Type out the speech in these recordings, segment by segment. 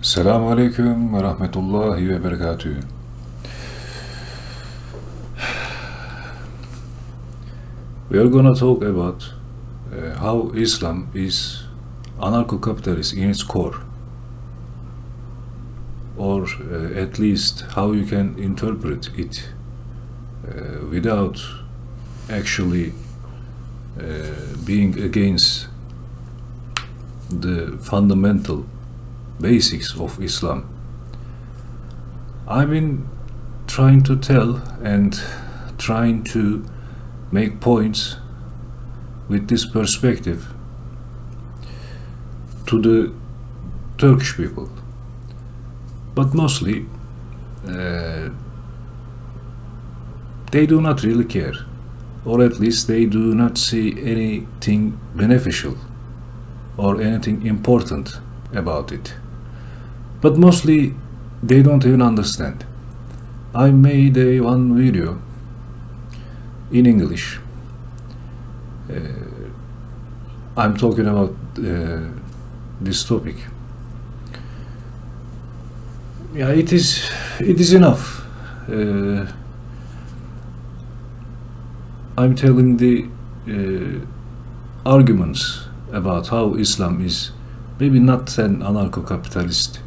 Selamun Aleyküm ve Rahmetullahi ve Berekatühü. We are going to talk about how Islam is anarcho-capitalist in its core, or at least how you can interpret it without actually being against the fundamental basics of Islam. I've been trying to tell and trying to make points with this perspective to the Turkish people, but mostly they do not really care, or at least they do not see anything beneficial or anything important about it. But mostly they don't even understand. I made one video in English. I'm talking about this topic. Yeah, it is enough. I'm telling the arguments about how Islam is maybe not an anarcho-capitalist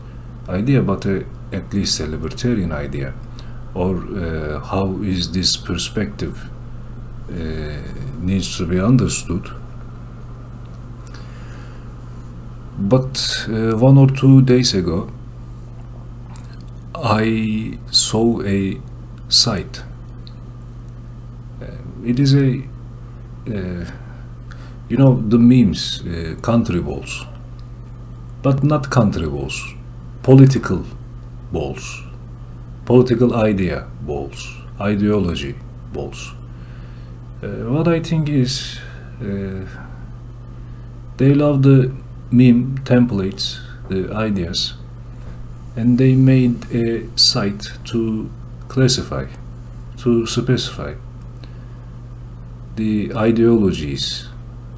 idea, but at least a libertarian idea, or how is this perspective needs to be understood. But 1 or 2 days ago I saw a site. It is a you know, the memes, country balls, but not country balls, political balls, political idea balls, ideology balls. What I think is they love the meme templates, the ideas, and they made a site to classify, to specify the ideologies,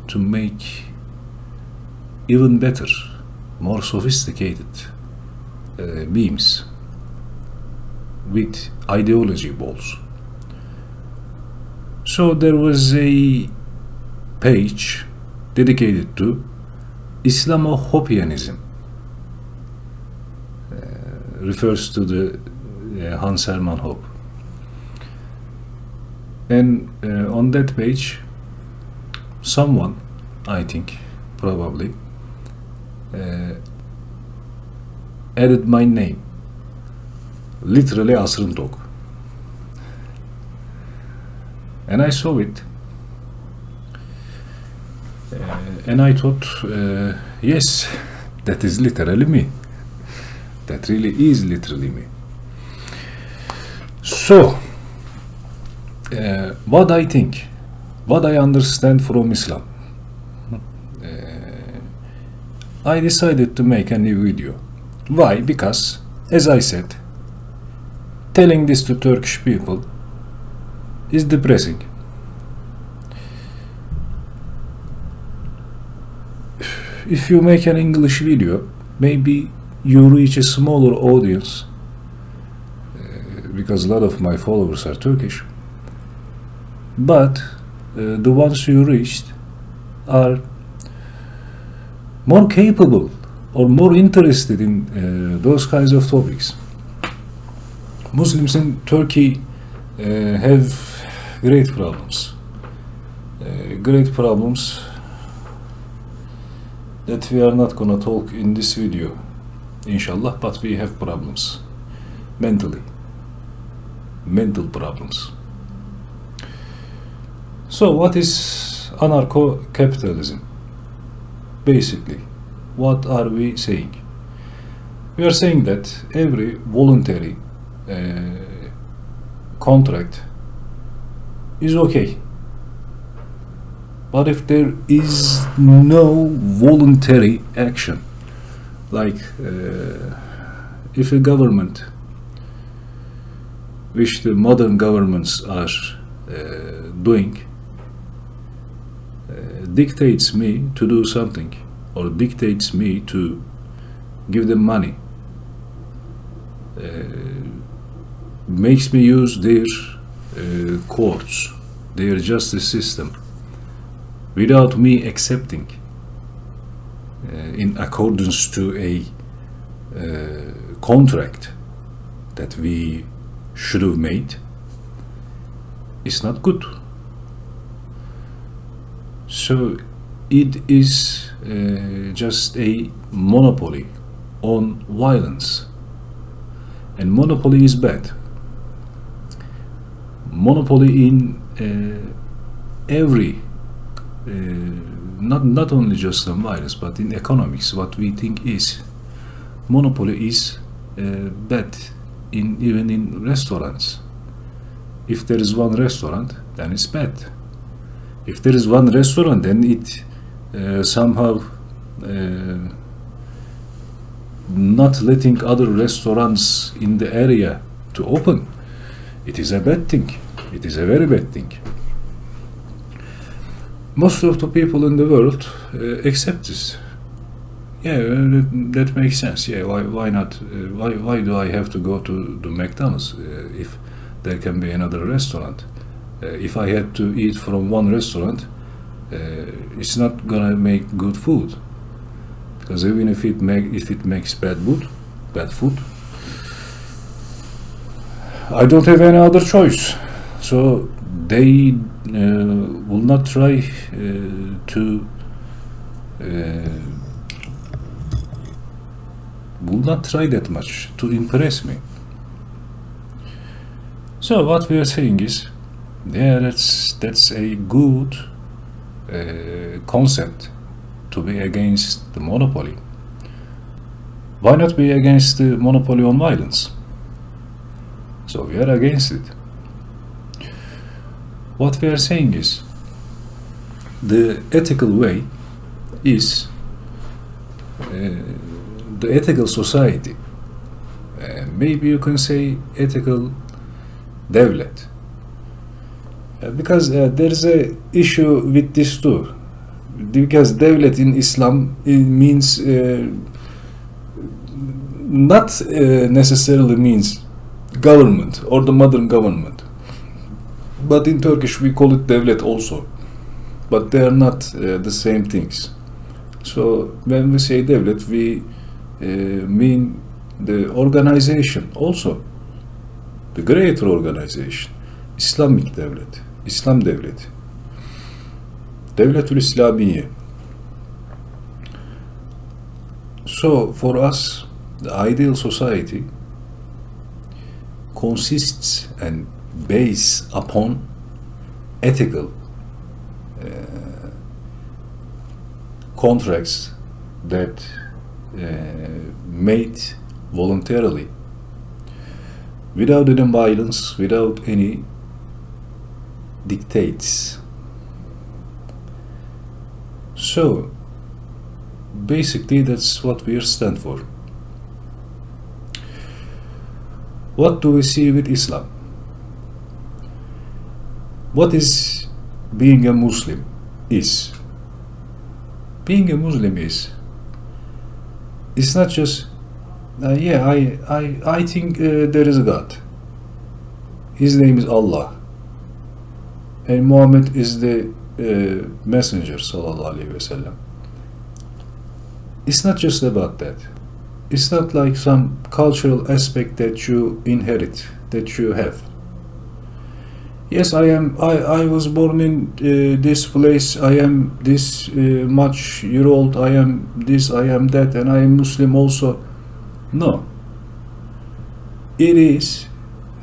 to make even better, more sophisticated memes with ideology balls. So there was a page dedicated to Islamohopianism, refers to the Hans Hermann Hoppe, and on that page someone, I think, probably added my name, literally Asrın Tok, and I saw it, and I thought, yes, that is literally me. That really is literally me. So, what I think, what I understand from Islam, I decided to make a new video. Why? Because, as I said, telling this to Turkish people is depressing. If you make an English video, maybe you reach a smaller audience, because a lot of my followers are Turkish, but the ones you reached are more capable or more interested in those kinds of topics. Muslims in Turkey have great problems that we are not gonna talk in this video, inshallah, but we have problems mentally, mental problems. So what is anarcho-capitalism? Basically, what are we saying? We are saying that every voluntary contract is okay, but if there is no voluntary action, like if a government, which the modern governments are doing, dictates me to do something, or dictates me to give them money makes me use their courts, their justice system, without me accepting in accordance to a contract that we should have made, is not good. So it is just a monopoly on violence, and monopoly is bad. Monopoly in every not only just in violence, but in economics, what we think is monopoly is bad even in restaurants. If there is one restaurant, then it's bad. If there is one restaurant, then it somehow not letting other restaurants in the area to open, it is a bad thing. It is a very bad thing. Most of the people in the world accept this. Yeah, that makes sense. Yeah, why not? Why do I have to go to the McDonald's if there can be another restaurant? If I had to eat from one restaurant, it's not gonna make good food, because even if it makes bad food, I don't have any other choice. So they will not try that much to impress me. So what we are saying is, yeah, that's a good concept to be against the monopoly. Why not be against the monopoly on violence? So we are against it. What we are saying is, the ethical way is the ethical society. Maybe you can say ethical devlet. Because there is a issue with this too. Because devlet in Islam, it means not necessarily means government or the modern government, but in Turkish we call it devlet also, but they are not the same things. So when we say devlet, we mean the organization also, the greater organization, Islamic devlet, İslam devleti, Devletül İslamiye. So for us, the ideal society consists and based upon ethical contracts that made voluntarily, without any violence, without any dictates. So basically that's what we stand for. What do we see with Islam? What is being a Muslim is? Being a Muslim is, it's not just yeah, I think there is a God. His name is Allah, and Muhammad is the messenger sallallahu alaihi wasallam. It's not just about that. It's not like some cultural aspect that you inherit, that you have. Yes, I was born in this place, I am this much year old, I am this, I am that, and I am Muslim also. No. It is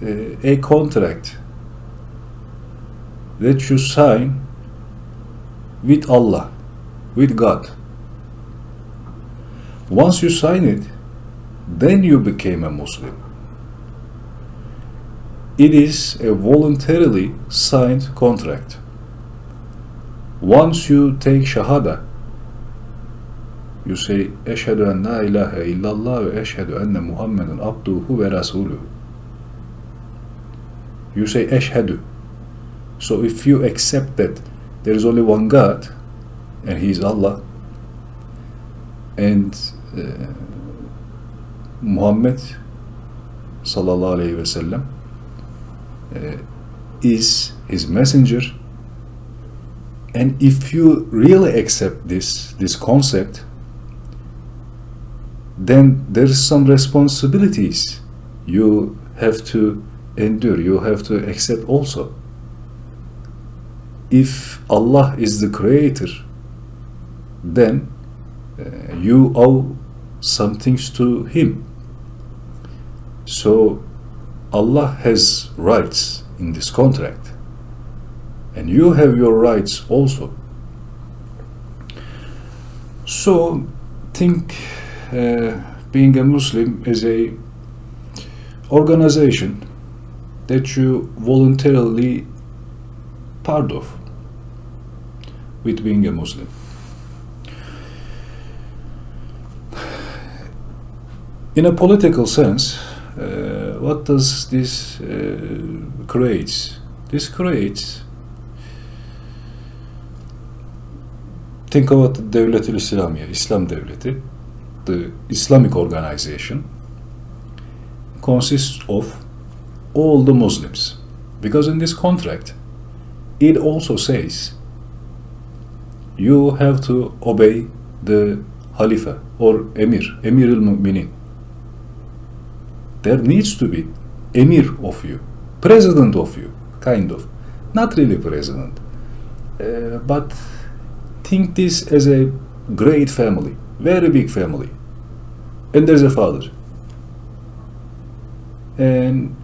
a contract that you sign with Allah, with God. Once you sign it, then you became a Muslim. It is a voluntarily signed contract. Once you take Shahada, you say, Eşhedü en la ilahe illallah ve eşhedü enne Muhammeden abduhu ve rasuluhu. You say Eşhedü. So if you accept that there is only one God, and He is Allah, and Muhammad sallallahu aleyhi ve sellem is his messenger, and if you really accept this concept, then there is some responsibilities you have to endure, you have to accept also. If Allah is the creator, then you owe some things to him. So Allah has rights in this contract, and you have your rights also. So think being a Muslim is a organization that you voluntarily part of with being a Muslim. In a political sense, what does this create? This creates, think about the Devlet-ül İslamiye, Islam Devleti. The Islamic organization consists of all the Muslims, because in this contract it also says you have to obey the Halifa or Emir al-Mu'minin. There needs to be Emir of you, President of you, kind of. Not really President, but think this as a great family, very big family. And there's a father. And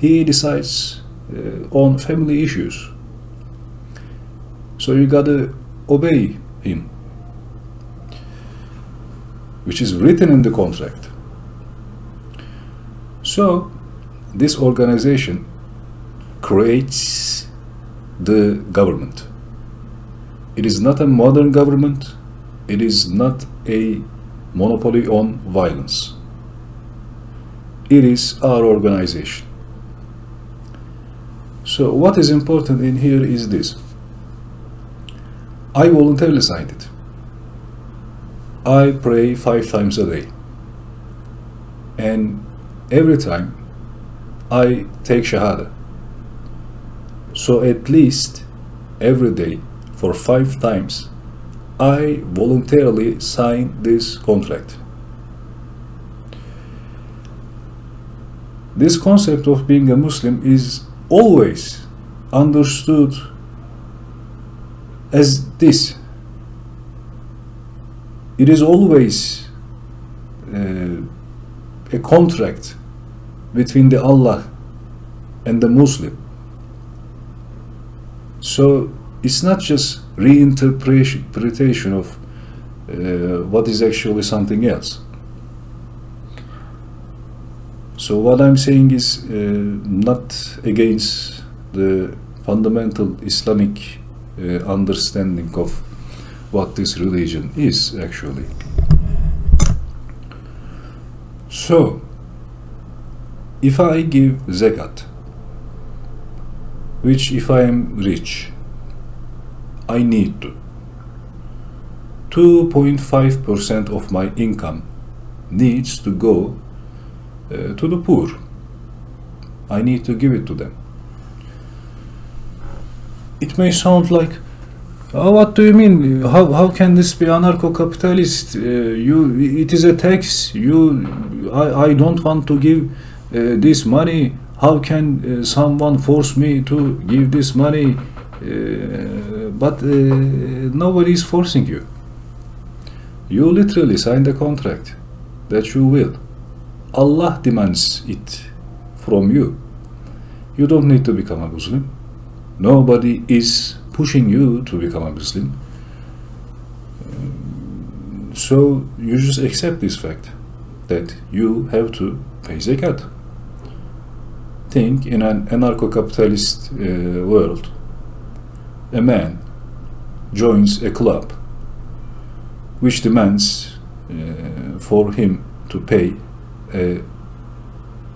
he decides on family issues. So you gotta obey him, which is written in the contract. So this organization creates the government. It is not a modern government. It is not a monopoly on violence. It is our organization. So what is important in here is this. I voluntarily signed it. I pray 5 times a day. And every time I take Shahada. So at least every day for 5 times I voluntarily sign this contract. This concept of being a Muslim is always understood as this. It is always a contract between the Allah and the Muslim. So it's not just reinterpretation of what is actually something else. So what I'm saying is not against the fundamental Islamic understanding of what this religion is actually. So if I give zakat, which if I am rich, I need to, 2.5% of my income needs to go to the poor. I need to give it to them. It may sound like, oh, what do you mean? How can this be anarcho-capitalist? It is a tax. I don't want to give this money. How can someone force me to give this money? But nobody is forcing you. You literally signed a contract that you will. Allah demands it from you. You don't need to become a Muslim. Nobody is pushing you to become a Muslim. So you just accept this fact that you have to pay zakat. Think in an anarcho-capitalist world, a man joins a club which demands for him to pay a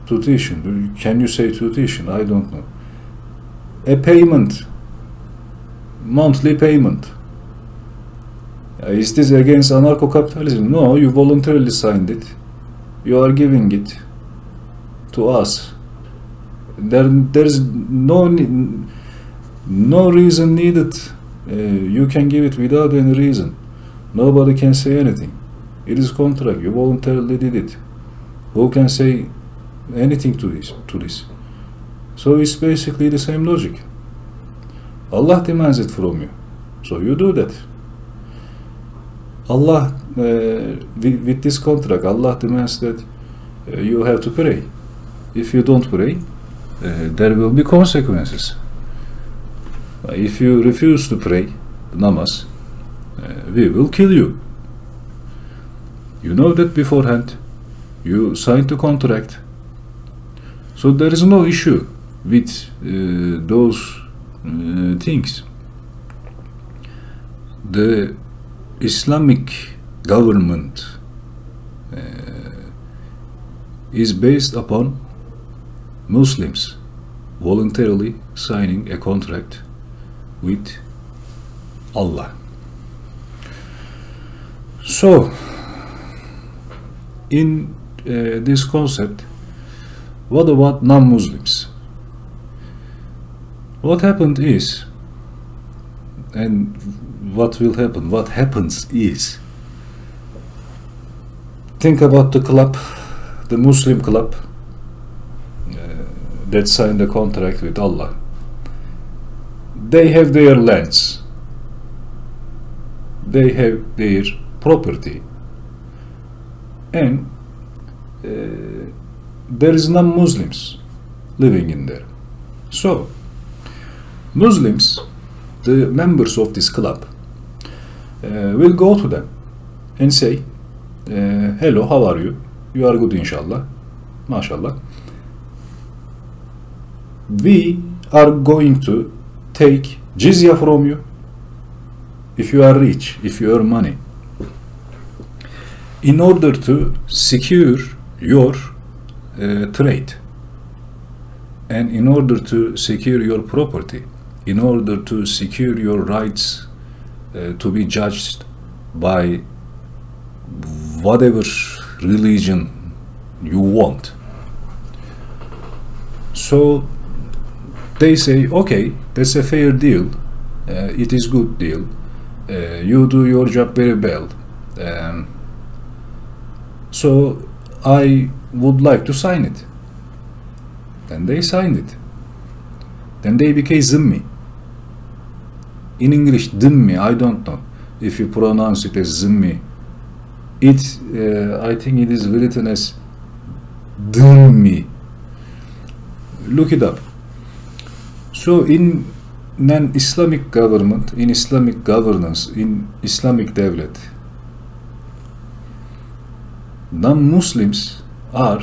tuition. Can you say tuition? I don't know. A payment, monthly payment. Is this against anarcho-capitalism? No, you voluntarily signed it. You are giving it to us. There's no reason needed. You can give it without any reason. Nobody can say anything. It is contract. You voluntarily did it. Who can say anything to this? So it's basically the same logic. Allah demands it from you, so you do that. Allah, with this contract, Allah demands that you have to pray. If you don't pray, there will be consequences. If you refuse to pray the namaz, we will kill you. You know that beforehand. You signed the contract. So there is no issue with those things. The Islamic government is based upon Muslims voluntarily signing a contract with Allah. So, in this concept, what about non-Muslims? What happened is, and what will happen, what happens is, think about the club, the Muslim club that signed a contract with Allah. They have their lands, they have their property, and there is non-Muslims living in there. So Muslims, the members of this club, will go to them and say, hello, how are you? You are good, inshallah, mashallah. We are going to take jizya from you if you are rich, if you earn money, in order to secure your trade, and in order to secure your property, in order to secure your rights to be judged by whatever religion you want. So they say, okay, that's a fair deal, it is good deal, you do your job very well, so I would like to sign it. Then they signed it. Then they became zimmi. In English, dhimmi, I don't know if you pronounce it as zimmi. I think it is written as dhimmi. Look it up. So in non-Islamic government, in Islamic governance, in Islamic devlet, non-Muslims are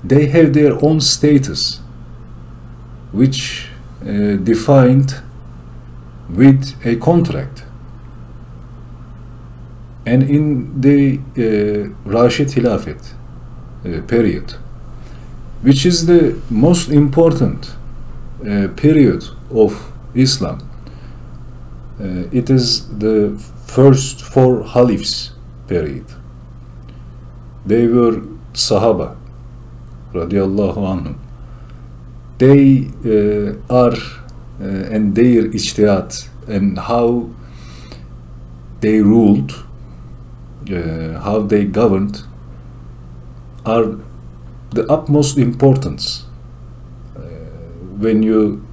they have their own status, which defined with a contract. And in the Rashid Khilafat period, which is the most important period of Islam, it is the first 4 Caliphs period. They were Sahaba radiyallahu anhum. They are and their ijtihad and how they ruled, how they governed, are the utmost importance when you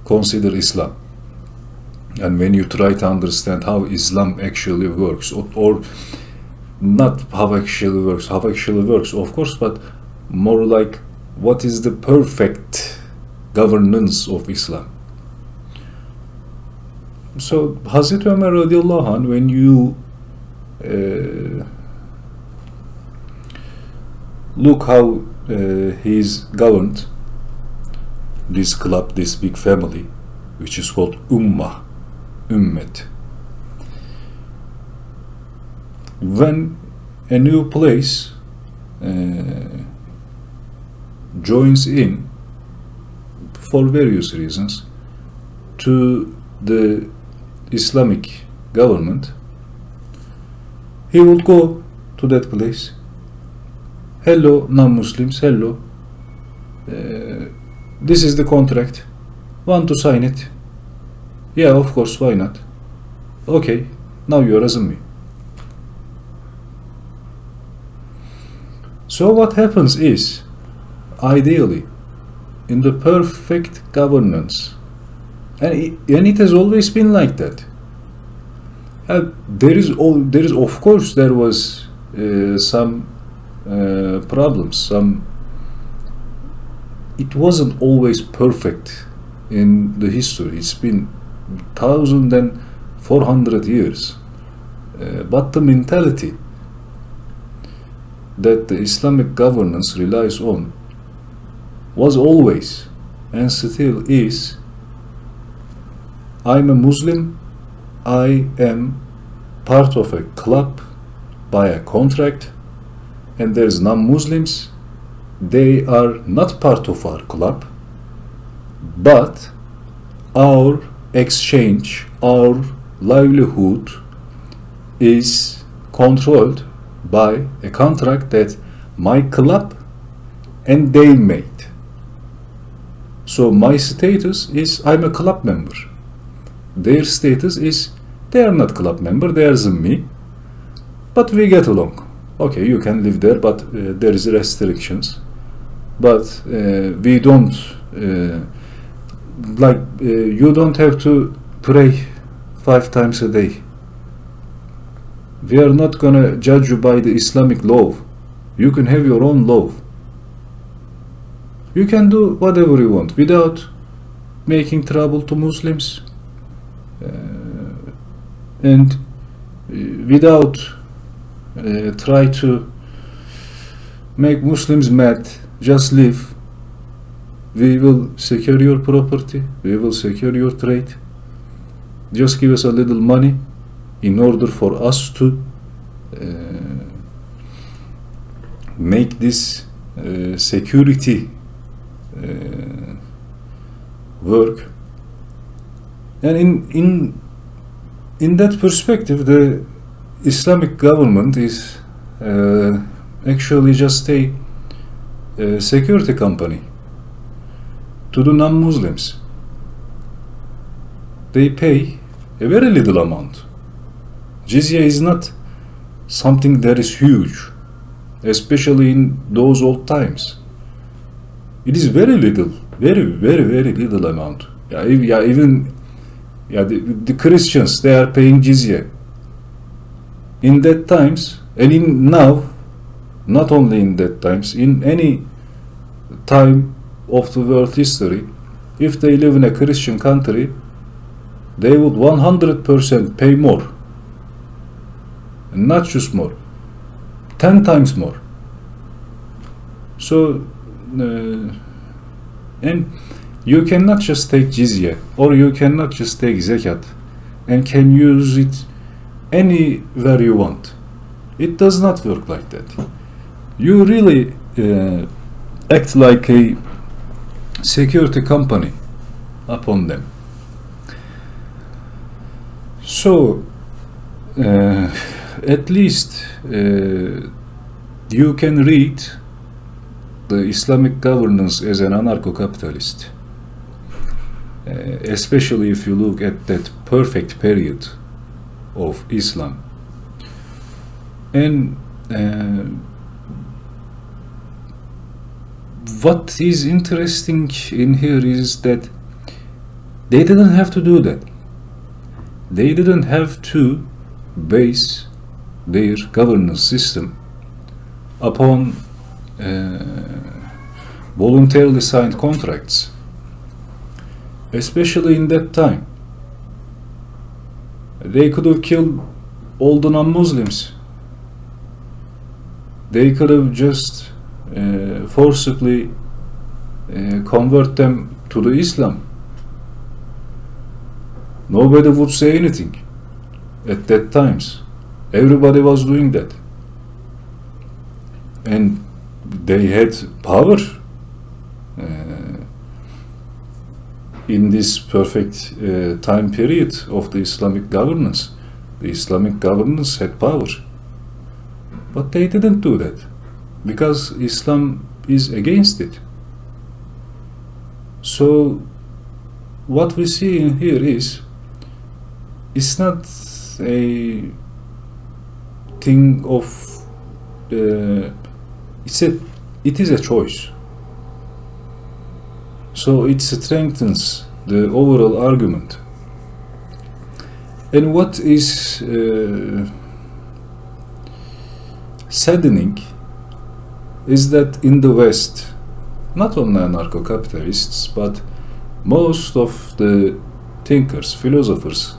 consider Islam, and when you try to understand how Islam actually works, or not how actually works, of course, but more like what is the perfect governance of Islam. So Hazreti Ömer radiallahu anh, when you look how he's governed this club, this big family, which is called Ummah, Ümmet. When a new place joins in for various reasons to the Islamic government, he will go to that place hello non-Muslims, hello, this is the contract, want to sign it? Yeah, of course, why not? Okay, now you're a Zimmi. So what happens is, ideally, in the perfect governance, and it has always been like that. There is of course there was some problems. It wasn't always perfect in the history. It's been 1,400 years, but the mentality that the Islamic governance relies on was always and still is: I'm a Muslim, I am part of a club by a contract, and there's non-Muslims, they are not part of our club, but our exchange, our livelihood is controlled by a contract that my club and they made. So my status is I'm a club member. Their status is they are not club member, they are Zimmi, but we get along. Okay, you can live there, but there is restrictions. But we don't you don't have to pray 5 times a day. We are not gonna judge you by the Islamic law. You can have your own law. You can do whatever you want without making trouble to Muslims, and without try to make Muslims mad. Just live. We will secure your property, we will secure your trade. Just give us a little money in order for us to make this security work. And in that perspective, the Islamic government is actually just a security company to the non-Muslims. They pay a very little amount. Jizya is not something that is huge, especially in those old times. It is very little, very little amount. Even the Christians, they are paying jizya. In that times, and in now, not only in that times, in any time of the world history, if they live in a Christian country, they would 100% pay more, and not just more, 10 times more. So and you cannot just take jizya, or you cannot just take zakat and can use it anywhere you want. It does not work like that. You really act like a security company upon them. So at least you can read the Islamic governance as an anarcho-capitalist, especially if you look at that perfect period of Islam. And what is interesting in here is that they didn't have to do that. They didn't have to base their governance system upon voluntarily signed contracts, especially in that time. They could have killed all the non-Muslims. They could have just forcibly convert them to the Islam. Nobody would say anything at that times. Everybody was doing that, and they had power in this perfect time period of the Islamic governance. The Islamic governance had power, but they didn't do that. because Islam is against it. So what we see in here is, it's not a thing of it is a choice. So it strengthens the overall argument. And what is saddening is that in the West, not only anarcho-capitalists, but most of the thinkers, philosophers,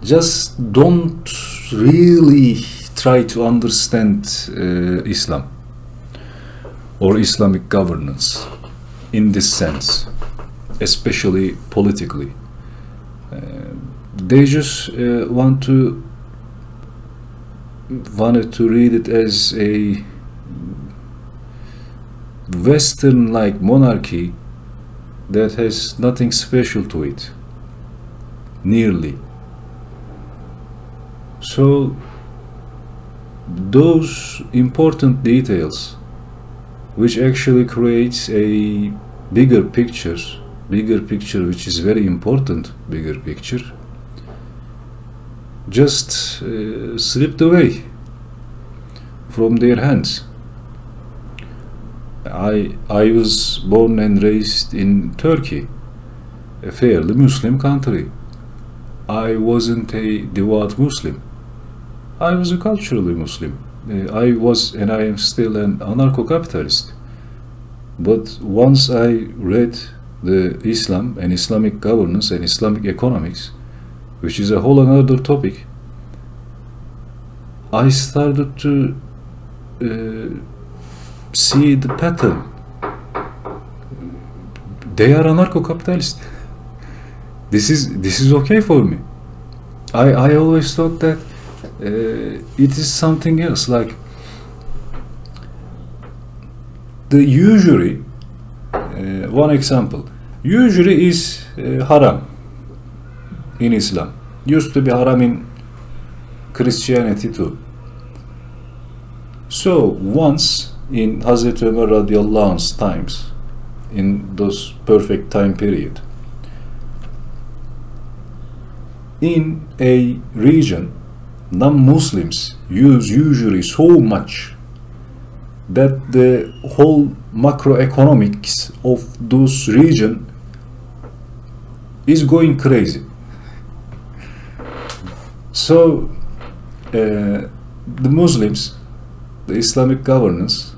just don't really try to understand Islam or Islamic governance in this sense, especially politically. They just wanted to read it as a Western-like monarchy that has nothing special to it, nearly. So those important details, which actually creates a bigger picture which is very important, bigger picture, just slipped away from their hands. I was born and raised in Turkey, a fairly Muslim country. I wasn't a devout Muslim. I was a culturally Muslim. I was, and I am still, an anarcho-capitalist. But once I read the Islam and Islamic governance and Islamic economics, which is a whole another topic, I started to see the pattern. They are anarcho-capitalist. This is okay for me. I always thought that it is something else. Like the usury, one example, usury is haram in Islam. Used to be haram in Christianity too. So once in Hazreti Ömer radiallahu anhu's times, in those perfect time period, in a region, non-Muslims use usury so much that the whole macroeconomics of those region is going crazy. So the Muslims, the Islamic governance,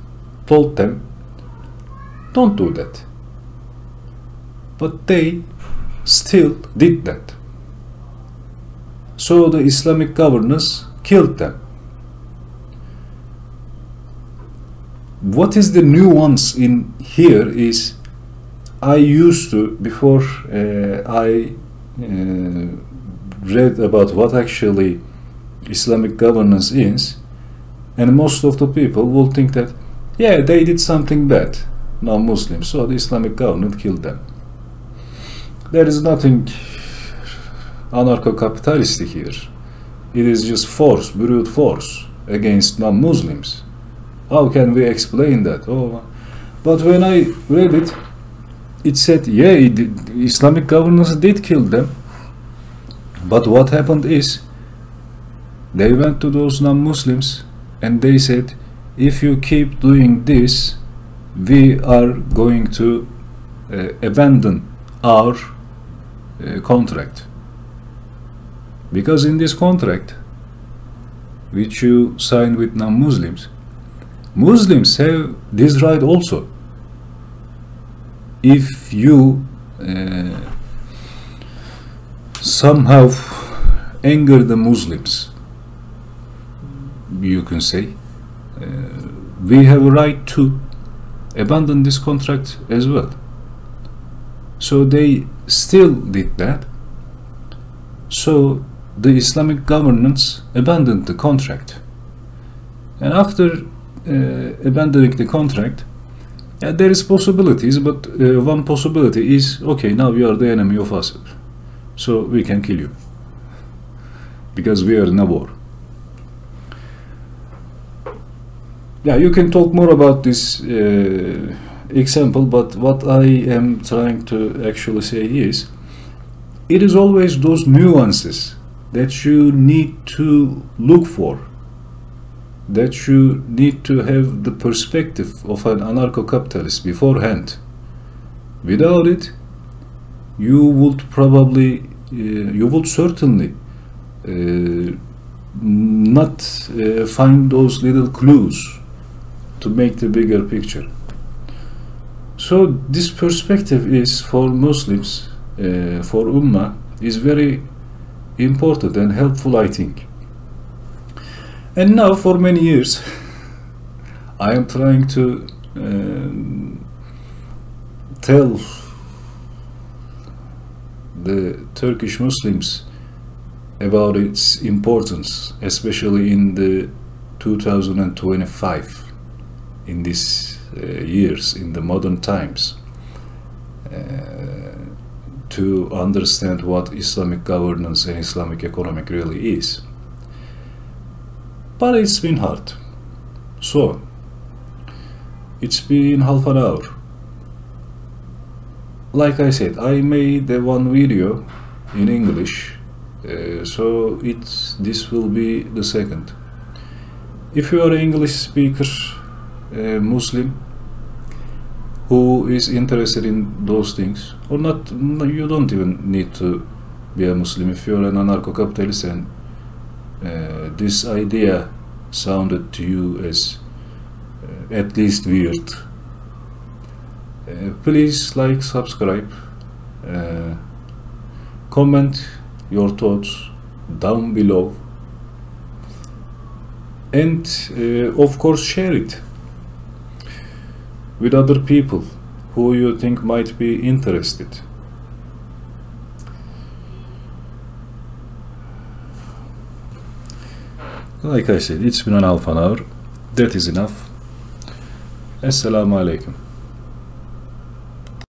told them, don't do that. But they still did that. So the Islamic governance killed them. What is the nuance in here is, I used to, before I read about what actually Islamic governance is, and most of the people will think that, yeah, they did something bad, non-Muslims, so the Islamic government killed them. There is nothing anarcho-capitalistic here. It is just force, brute force against non-Muslims. How can we explain that? Oh, but when I read it, it said, yeah, Islamic governance did kill them. But what happened is, they went to those non-Muslims and they said, if you keep doing this, we are going to abandon our contract. Because in this contract, which you signed with non-Muslims, Muslims have this right also. If you somehow anger the Muslims, you can say, we have a right to abandon this contract as well. So they still did that. So the Islamic governance abandoned the contract. And after abandoning the contract, there is possibilities, but one possibility is, okay, now you are the enemy of us, so we can kill you because we are in a war. Yeah, you can talk more about this example, but what I am trying to actually say is, it is always those nuances that you need to look for, that you need to have the perspective of an anarcho-capitalist beforehand. Without it, you would certainly not find those little clues to make the bigger picture. So this perspective is, for Muslims, for Ummah, is very important and helpful, I think. And now for many years I am trying to tell the Turkish Muslims about its importance, especially in the 2025, in these years, in the modern times, to understand what Islamic governance and Islamic economic really is. But it's been hard. So, it's been half an hour. Like I said, I made the one video in English, so this will be the second. If you are an English speaker Muslim who is interested in those things, or not, you don't even need to be a Muslim. If you're an anarcho-capitalist and this idea sounded to you as at least weird, please like, subscribe, comment your thoughts down below, and of course share it with other people who you think might be interested. Like I said, it's been an half an hour. That is enough. Assalamu alaikum.